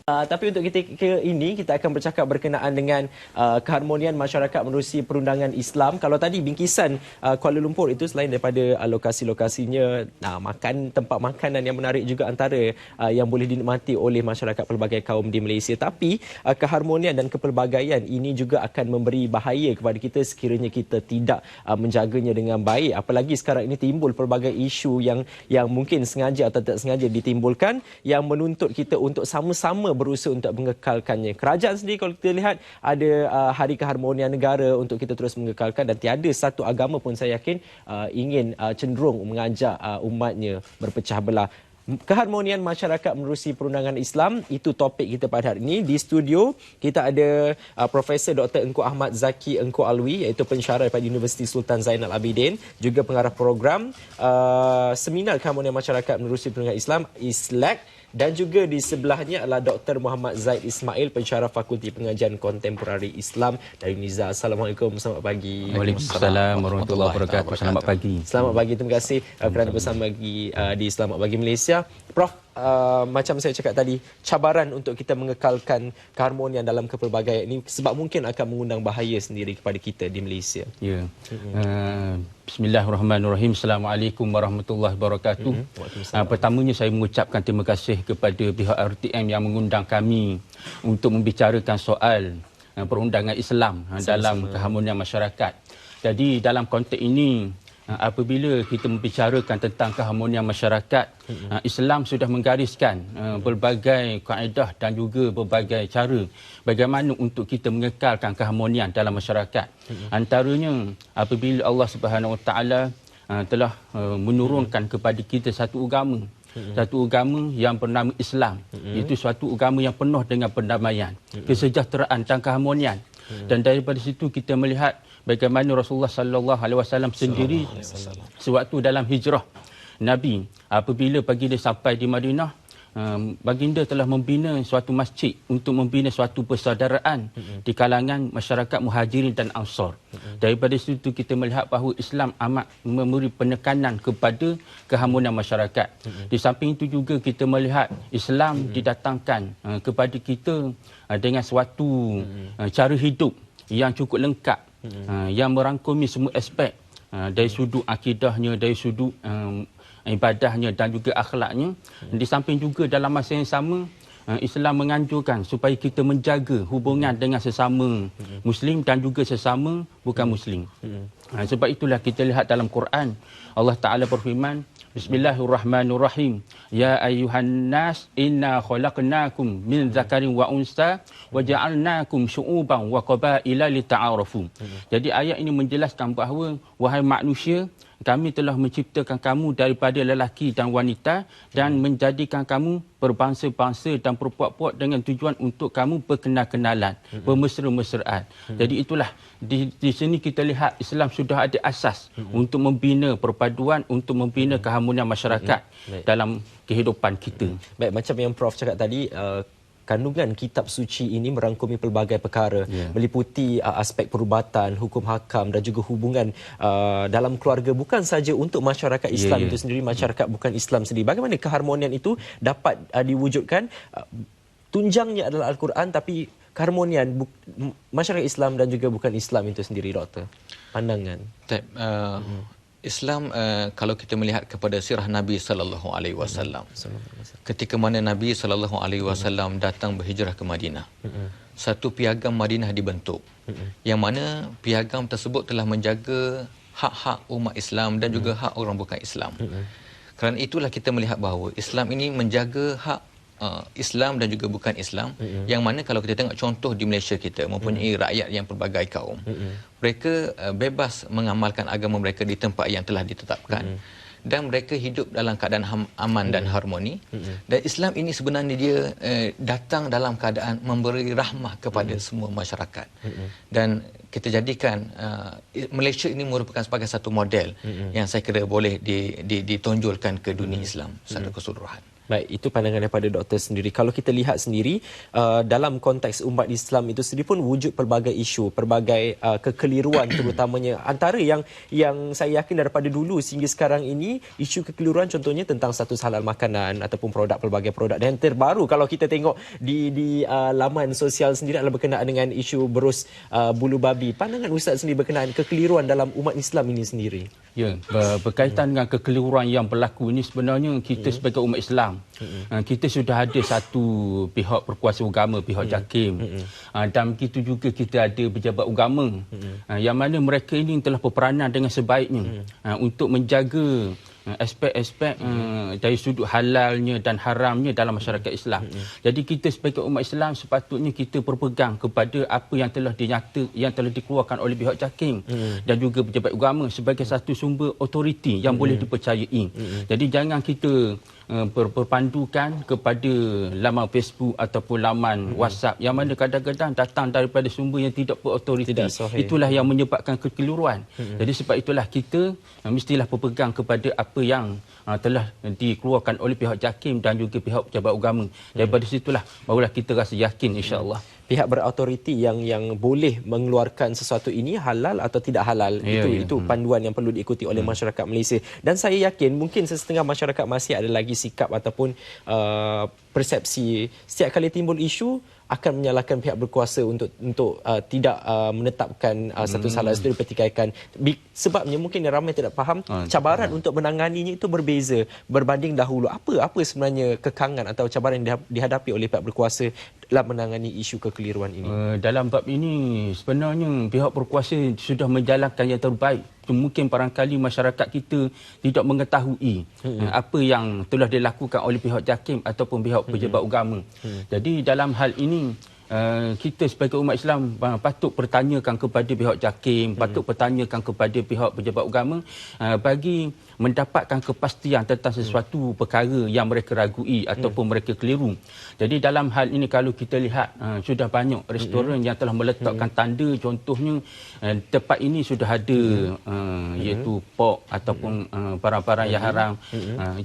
Tapi untuk ketika ini kita akan bercakap berkenaan dengan keharmonian masyarakat menerusi perundangan Islam. Kalau tadi bingkisan Kuala Lumpur itu selain daripada lokasi-lokasinya makan tempat makanan yang menarik juga antara yang boleh dinikmati oleh masyarakat pelbagai kaum di Malaysia. Tapi keharmonian dan kepelbagaian ini juga akan memberi bahaya kepada kita sekiranya kita tidak menjaganya dengan baik. Apalagi sekarang ini timbul pelbagai isu yang mungkin sengaja atau tidak sengaja ditimbulkan yang menuntut kita untuk sama-sama berusaha untuk mengekalkannya. Kerajaan sendiri kalau kita lihat ada Hari Keharmonian Negara untuk kita terus mengekalkan dan tiada satu agama pun saya yakin ingin cenderung mengajak umatnya berpecah belah. Keharmonian masyarakat menerusi perundangan Islam, itu topik kita pada hari ini. Di studio kita ada Profesor Dr. Engku Ahmad Zaki Engku Alwi, iaitu pensyarah daripada Universiti Sultan Zainal Abidin, juga pengarah program Seminar Keharmonian Masyarakat Menerusi Perundangan Islam, ISLAC. Dan juga di sebelahnya adalah Dr. Muhammad Zaid Ismail, pensyarah Fakulti Pengajian Kontemporari Islam dari UNIZA. Assalamualaikum, selamat pagi. Waalaikumsalam warahmatullahi wabarakatuh. Selamat pagi. Selamat pagi, terima kasih kerana bersama di Selamat Pagi Malaysia. Prof, macam saya cakap tadi, cabaran untuk kita mengekalkan keharmonian dalam kepelbagaian ini sebab mungkin akan mengundang bahaya sendiri kepada kita di Malaysia. Ya. Bismillahirrahmanirrahim. Assalamualaikum warahmatullahi wabarakatuh. Pertamanya saya mengucapkan terima kasih kepada pihak RTM yang mengundang kami untuk membicarakan soal perundangan Islam dalam keharmonian masyarakat. Jadi dalam konteks ini, apabila kita membicarakan tentang keharmonian masyarakat, Islam sudah menggariskan berbagai kaedah dan juga berbagai cara bagaimana untuk kita mengekalkan keharmonian dalam masyarakat. Antaranya apabila Allah Subhanahu Wa Taala telah menurunkan kepada kita satu agama yang bernama Islam. Itu suatu agama yang penuh dengan perdamaian, kesejahteraan dan keharmonian. Dan daripada situ kita melihat bagaimana Rasulullah sallallahu alaihi wasallam sendiri sewaktu dalam hijrah Nabi, apabila baginda sampai di Madinah, baginda telah membina suatu masjid untuk membina suatu persaudaraan di kalangan masyarakat Muhajirin dan Ansar. Daripada situ kita melihat bahawa Islam amat memberi penekanan kepada keharmonian masyarakat. Di samping itu juga kita melihat Islam didatangkan kepada kita dengan suatu cara hidup yang cukup lengkap, yang merangkumi semua aspek dari sudut akidahnya, dari sudut ibadahnya dan juga akhlaknya. Di samping juga dalam masa yang sama, Islam menganjurkan supaya kita menjaga hubungan dengan sesama Muslim dan juga sesama bukan Muslim. Sebab itulah kita lihat dalam Quran, Allah Ta'ala berfirman, Bismillahirrahmanirrahim. Ya ayyuhan nas, inna khalaqnakum min zakarin wa unsa wa ja'alnakum syu'uban wa qabaila lita'arafu. Jadi ayat ini menjelaskan bahawa wahai manusia, kami telah menciptakan kamu daripada lelaki dan wanita dan menjadikan kamu berbangsa-bangsa dan berpuak-puak dengan tujuan untuk kamu berkenal-kenalan, bermesra-mesraan. Jadi itulah di sini kita lihat Islam sudah ada asas untuk membina perpaduan, untuk membina keharmonian masyarakat dalam kehidupan kita. Baik, macam yang Prof cakap tadi, kandungan kitab suci ini merangkumi pelbagai perkara, meliputi aspek perubatan, hukum hakam dan juga hubungan dalam keluarga, bukan saja untuk masyarakat Islam itu sendiri, masyarakat bukan Islam sendiri. Bagaimana keharmonian itu dapat diwujudkan? Tunjangnya adalah Al-Quran, tapi keharmonian masyarakat Islam dan juga bukan Islam itu sendiri, Doktor. Pandangan. Islam, kalau kita melihat kepada sirah Nabi sallallahu alaihi wasallam, ketika mana Nabi sallallahu alaihi wasallam datang berhijrah ke Madinah, satu piagam Madinah dibentuk, yang mana piagam tersebut telah menjaga hak-hak umat Islam dan juga hak orang bukan Islam. Kerana itulah kita melihat bahawa Islam ini menjaga hak Islam dan juga bukan Islam, yang mana kalau kita tengok contoh di Malaysia kita mempunyai rakyat yang pelbagai kaum, mereka bebas mengamalkan agama mereka di tempat yang telah ditetapkan, dan mereka hidup dalam keadaan aman dan harmoni. Dan Islam ini sebenarnya dia datang dalam keadaan memberi rahmah kepada semua masyarakat. Dan kita jadikan Malaysia ini merupakan sebagai satu model yang saya kira boleh ditonjolkan ke dunia Islam secara keseluruhan. Baik, itu pandangan daripada doktor sendiri. Kalau kita lihat sendiri dalam konteks umat Islam itu sendiri pun wujud pelbagai isu, pelbagai kekeliruan terutamanya antara yang saya yakin daripada dulu sehingga sekarang ini isu kekeliruan contohnya tentang status halal makanan ataupun pelbagai produk. Dan terbaru kalau kita tengok di laman sosial sendiri adalah berkenaan dengan isu berus bulu babi. Pandangan Ustaz sendiri berkenaan kekeliruan dalam umat Islam ini sendiri. Ya, berkaitan dengan kekeliruan yang berlaku ini sebenarnya kita sebagai umat Islam, kita sudah ada satu pihak berkuasa agama, pihak JAKIM. Dan begitu juga kita ada pejabat agama yang mana mereka ini telah berperanan dengan sebaiknya untuk menjaga aspek-aspek dari sudut halalnya dan haramnya dalam masyarakat Islam. Jadi kita sebagai umat Islam sepatutnya kita berpegang kepada apa yang telah dikeluarkan oleh pihak JAKIM dan juga pejabat agama sebagai satu sumber otoriti yang boleh dipercayai. Jadi jangan kita berpandukan kepada laman Facebook ataupun laman WhatsApp yang mana kadang-kadang datang daripada sumber yang tidak berautoriti. Itulah yang menyebabkan kekeliruan. Jadi sebab itulah kita mestilah berpegang kepada apa yang telah dikeluarkan oleh pihak JAKIM dan juga pihak pejabat agama. Daripada situlah barulah kita rasa yakin insya-Allah. Pihak berautoriti yang boleh mengeluarkan sesuatu ini halal atau tidak halal, itu panduan yang perlu diikuti oleh masyarakat Malaysia. Dan saya yakin mungkin sesetengah masyarakat masih ada lagi sikap ataupun persepsi setiap kali timbul isu akan menyalahkan pihak berkuasa untuk tidak menetapkan satu salah itu dipertikaikan. Sebabnya mungkin ramai tidak faham cabaran untuk menanganinya itu berbeza berbanding dahulu. Apa sebenarnya kekangan atau cabaran yang dihadapi oleh pihak berkuasa dalam menangani isu kekeliruan ini? Dalam bab ini sebenarnya pihak berkuasa sudah menjalankan yang terbaik. Mungkin barangkali masyarakat kita tidak mengetahui apa yang telah dilakukan oleh pihak JAKIM ataupun pihak pejabat agama. Jadi dalam hal ini kita sebagai umat Islam patut bertanyakan kepada pihak JAKIM, patut bertanyakan kepada pihak pejabat agama bagi mendapatkan kepastian tentang sesuatu perkara yang mereka ragui ataupun mereka keliru. Jadi dalam hal ini kalau kita lihat sudah banyak restoran yang telah meletakkan tanda, contohnya tempat ini sudah ada iaitu pork ataupun barang-barang yang haram.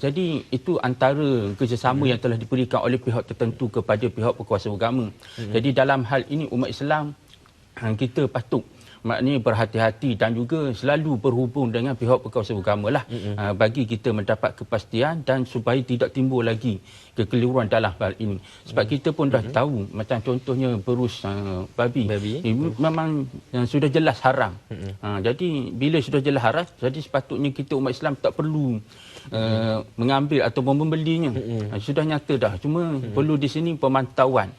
Jadi itu antara kerjasama yang telah diberikan oleh pihak tertentu kepada pihak berkuasa agama. Jadi dalam hal ini umat Islam kita patut maknanya berhati-hati dan juga selalu berhubung dengan pihak berkuasa agama lah bagi kita mendapat kepastian dan supaya tidak timbul lagi kekeliruan dalam hal ini. Sebab kita pun dah tahu macam contohnya berus babi. Memang sudah jelas haram. Jadi bila sudah jelas haram, jadi sepatutnya kita umat Islam tak perlu mengambil atau membelinya. Sudah nyata dah. Cuma perlu di sini pemantauan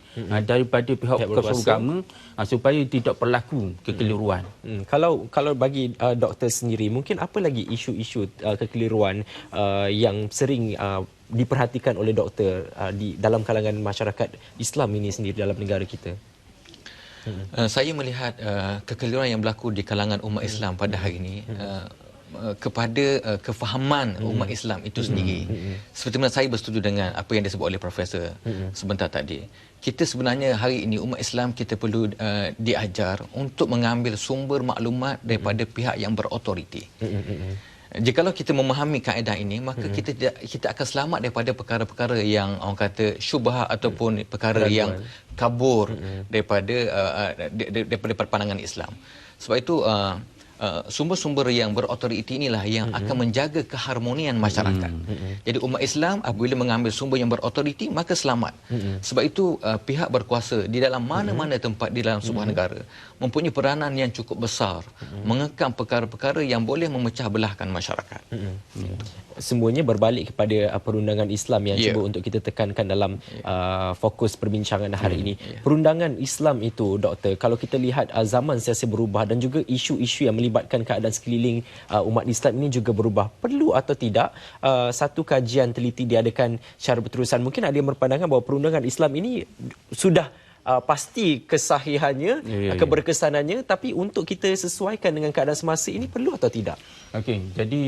daripada pihak berkuasa agama supaya tidak berlaku kekeliruan. Kalau bagi doktor sendiri, mungkin apa lagi isu-isu kekeliruan yang sering diperhatikan oleh doktor di dalam kalangan masyarakat Islam ini sendiri dalam negara kita? Saya melihat kekeliruan yang berlaku di kalangan umat Islam pada hari ini kepada kefahaman umat Islam itu sendiri. Seperti mana saya bersetuju dengan apa yang disebut oleh Profesor sebentar tadi. Kita sebenarnya hari ini umat Islam kita perlu diajar untuk mengambil sumber maklumat daripada pihak yang berautoriti. Jikalau kita memahami kaedah ini, maka kita akan selamat daripada perkara-perkara yang orang kata syubhat ataupun perkara yang kabur daripada pandangan Islam. Sebab itu sumber-sumber yang berautoriti inilah yang akan menjaga keharmonian masyarakat. Jadi umat Islam apabila mengambil sumber yang berautoriti maka selamat. Sebab itu pihak berkuasa di dalam mana-mana tempat di dalam sebuah negara mempunyai peranan yang cukup besar mengekang perkara-perkara yang boleh memecah belahkan masyarakat. Semuanya berbalik kepada perundangan Islam yang cuba untuk kita tekankan dalam fokus perbincangan hari ini. Perundangan Islam itu, doktor, kalau kita lihat zaman sentiasa berubah dan juga isu-isu yang melibatkan keadaan sekeliling umat Islam ini juga berubah. Perlu atau tidak satu kajian teliti diadakan secara berterusan? Mungkin ada yang berpandangan bahawa perundangan Islam ini sudah pasti kesahihannya, keberkesanannya, tapi untuk kita sesuaikan dengan keadaan semasa ini perlu atau tidak? Okey, jadi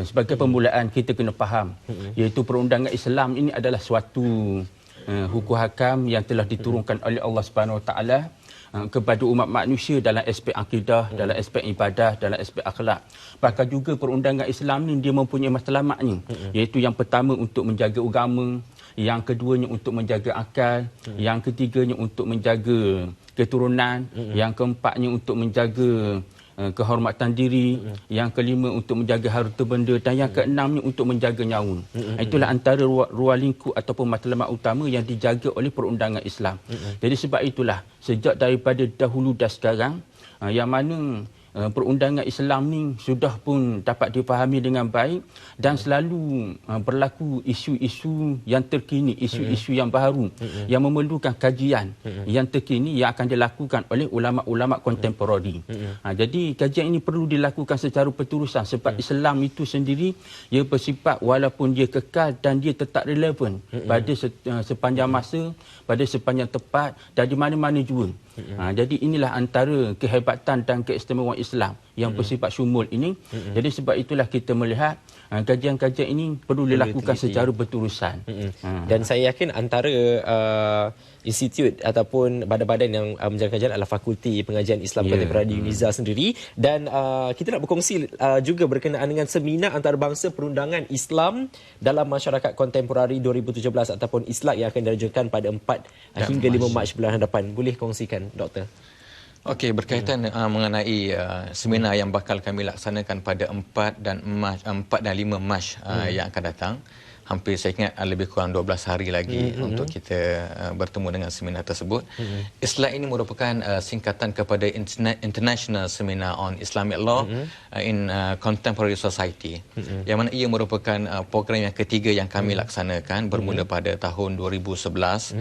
sebagai permulaan kita kena faham iaitu perundangan Islam ini adalah suatu hukum hakam yang telah diturunkan oleh Allah Subhanahu Wa Taala kepada umat manusia dalam aspek akidah, dalam aspek ibadah, dalam aspek akhlak. Bahkan juga perundangan Islam ni dia mempunyai matlamatnya, iaitu yang pertama untuk menjaga agama, yang keduanya untuk menjaga akal, yang ketiganya untuk menjaga keturunan, yang keempatnya untuk menjaga kehormatan diri, yang kelima untuk menjaga harta benda, dan yang keenamnya untuk menjaga nyawa. Itulah antara ruang lingkup ataupun matlamat utama yang dijaga oleh perundangan Islam. Jadi sebab itulah sejak daripada dahulu dan sekarang, yang mana perundangan Islam ni sudah pun dapat dipahami dengan baik dan selalu berlaku isu-isu yang terkini, isu-isu yang baru yang memerlukan kajian yang terkini yang akan dilakukan oleh ulama-ulama kontemporari. Jadi kajian ini perlu dilakukan secara berterusan sebab Islam itu sendiri ia bersifat walaupun dia kekal dan dia tetap relevan pada sepanjang masa, pada sepanjang tempat dan di mana-mana juga. Jadi inilah antara kehebatan dan keistimewaan Islam yang bersifat syumul ini. Jadi sebab itulah kita melihat kajian-kajian ini perlu dilakukan secara berterusan. Dan saya yakin antara institut ataupun badan-badan yang menjalankan kajian adalah Fakulti Pengajian Islam Kontemporari UNIZA sendiri. Dan kita nak berkongsi juga berkenaan dengan seminar antarabangsa perundangan Islam dalam masyarakat kontemporari 2017 ataupun ISLAC yang akan dilanjutkan pada 4 hingga 5 Mac bulan hadapan. Boleh kongsikan, Doktor? Okey, berkaitan mengenai seminar yang bakal kami laksanakan pada 4 dan 5 Mac yang akan datang. Hampir saya ingat lebih kurang 12 hari lagi untuk kita bertemu dengan seminar tersebut. ISLAC ini merupakan singkatan kepada International Seminar on Islamic Law in Contemporary Society. Yang mana ia merupakan program yang ketiga yang kami laksanakan bermula pada tahun 2011,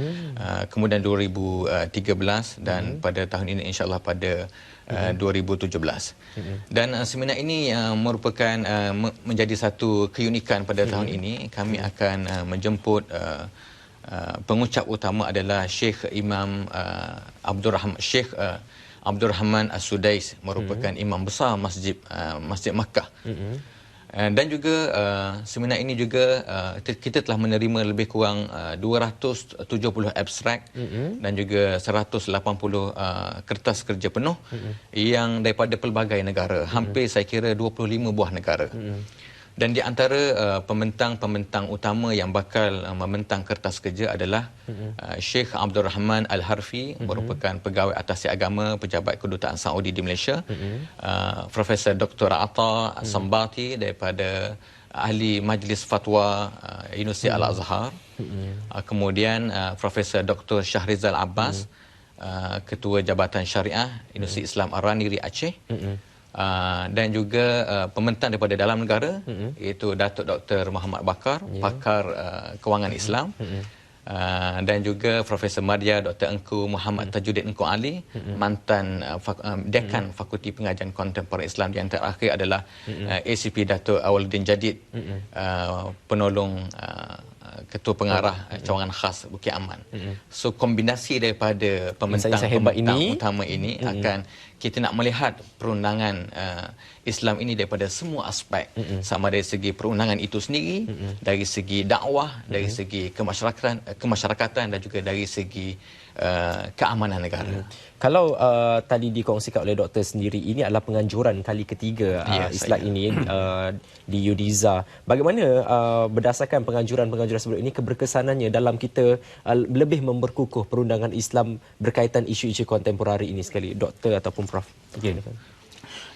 kemudian 2013 dan pada tahun ini insya-Allah pada 2017. Dan seminar ini merupakan menjadi satu keunikan pada tahun ini. Kami akan menjemput pengucap utama adalah Syekh Imam Abdul Rahman As-Sudais, merupakan imam besar Masjid Makkah. Dan juga seminar ini juga kita telah menerima lebih kurang 270 abstrak dan juga 180 kertas kerja penuh yang daripada pelbagai negara, hampir saya kira 25 buah negara. Dan di antara pembentang utama yang bakal membentang kertas kerja adalah Syekh Abdul Rahman Al-Harfi, merupakan pegawai atasi agama pejabat kedutaan Saudi di Malaysia, Profesor Dr. Atta Sambati daripada ahli Majlis Fatwa Universiti Al-Azhar, kemudian Profesor Dr. Syahrizal Abbas, Ketua Jabatan Syariah Universiti Islam Ar-Raniri Aceh, dan juga pembentang daripada dalam negara iaitu Datuk Dr. Muhammad Bakar, pakar kewangan Islam, dan juga Profesor Madia Dr. Engku Muhammad Tajuddin Engku Ali, mantan dekan Fakulti Pengajian Kontemporer Islam. Yang terakhir adalah ACP Datuk Awaludin Jadid, penolong Ketua Pengarah Cawangan Khas Bukit Aman. So kombinasi daripada pembentang utama ini akan kita nak melihat perundangan Islam ini daripada semua aspek, sama dari segi perundangan itu sendiri, dari segi dakwah, dari segi kemasyarakatan dan juga dari segi keamanan negara. Kalau tadi dikongsikan oleh doktor sendiri, ini adalah penganjuran kali ketiga ISLAC ini di UNIZA. Bagaimana berdasarkan penganjuran-penganjuran sebelum ini keberkesanannya dalam kita lebih memperkukuh perundangan Islam berkaitan isu-isu kontemporari ini sekali, Doktor ataupun Prof?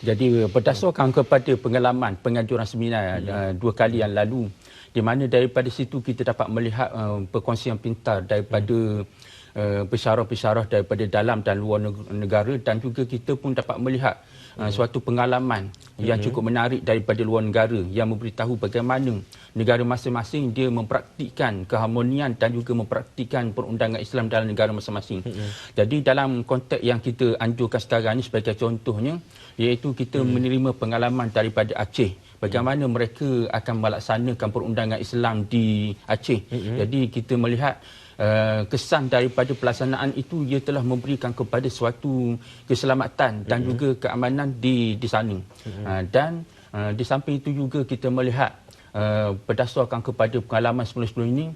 Jadi berdasarkan kepada pengalaman penganjuran seminar 2 kali yang lalu, di mana daripada situ kita dapat melihat perkongsian pintar daripada pensyarah-pensyarah daripada dalam dan luar negara, dan juga kita pun dapat melihat suatu pengalaman yang cukup menarik daripada luar negara yang memberitahu bagaimana negara masing-masing dia mempraktikkan keharmonian dan juga mempraktikkan perundangan Islam dalam negara masing-masing. Jadi dalam konteks yang kita anjurkan sekarang ini sebagai contohnya, iaitu kita menerima pengalaman daripada Aceh, bagaimana mereka akan melaksanakan perundangan Islam di Aceh. Jadi kita melihat kesan daripada pelaksanaan itu, ia telah memberikan kepada suatu keselamatan dan juga keamanan di sana. Dan di samping itu juga kita melihat berdasarkan kepada pengalaman sebelum-sebelum ini,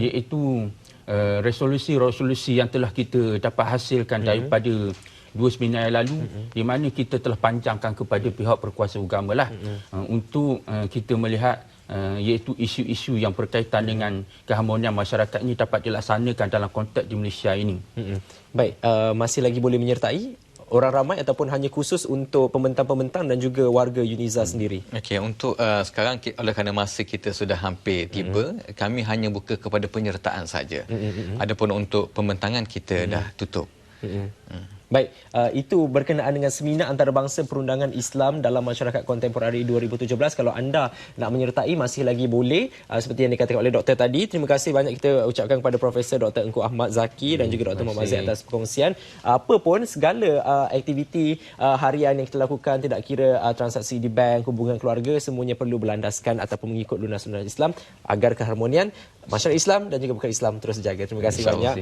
iaitu resolusi-resolusi yang telah kita dapat hasilkan daripada 2 seminar yang lalu, di mana kita telah panjangkan kepada pihak berkuasa agama lah untuk kita melihat iaitu isu-isu yang berkaitan dengan keharmonian masyarakat ini dapat dilaksanakan dalam konteks di Malaysia ini. Baik, masih lagi boleh menyertai orang ramai ataupun hanya khusus untuk pembentang-pembentang dan juga warga UNIZA sendiri? Okey, untuk sekarang oleh kerana masa kita sudah hampir tiba, kami hanya buka kepada penyertaan saja. Adapun untuk pembentangan kita dah tutup. Baik, itu berkenaan dengan seminar antarabangsa perundangan Islam dalam masyarakat kontemporari 2017. Kalau anda nak menyertai masih lagi boleh, seperti yang dikatakan oleh doktor tadi. Terima kasih banyak kita ucapkan kepada Profesor Dr. Engku Ahmad Zaki dan juga Dr. Muhammad Zaid atas perkongsian. Apa pun segala aktiviti harian yang kita lakukan, tidak kira transaksi di bank, hubungan keluarga, semuanya perlu berlandaskan ataupun mengikut lunas-lunas Islam agar keharmonian masyarakat Islam dan juga bukan Islam terus dijaga. Terima kasih banyak.